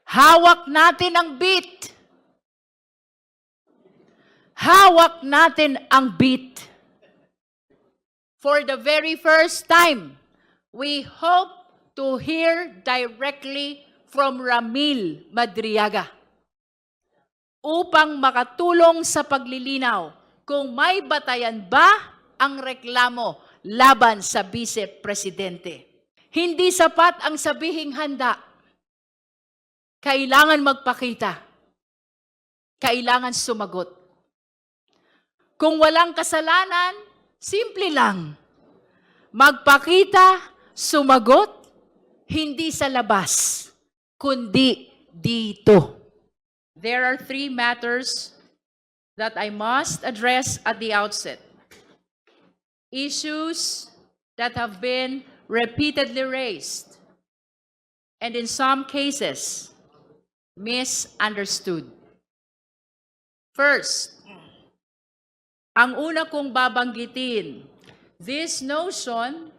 Hawak natin ang beat. Hawak natin ang beat. For the very first time, we hope to hear directly from Ramil Madriaga upang makatulong sa paglilinaw kung may batayan ba ang reklamo laban sa Vice Presidente. Hindi sapat ang sabihing handa. Kailangan magpakita. Kailangan sumagot. Kung walang kasalanan, simple lang. Magpakita, sumagot, hindi sa labas, kundi dito. There are 3 matters that I must address at the outset. Issues that have been repeatedly raised and in some cases, misunderstood. First, ang una kong babanggitin, this notion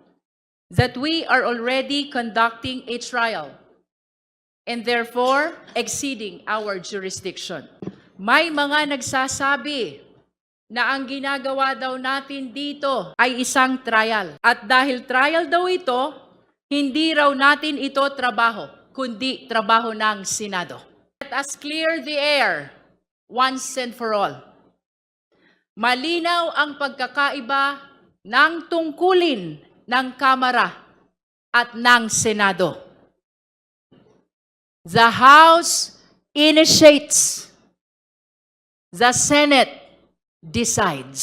that we are already conducting a trial and therefore exceeding our jurisdiction. May mga nagsasabi na ang ginagawa daw natin dito ay isang trial. At dahil trial daw ito, hindi raw natin ito trabaho, kundi trabaho ng Senado. Let us clear the air once and for all. Malinaw ang pagkakaiba ng tungkulin ng Kamara at ng Senado. The House initiates. The Senate decides.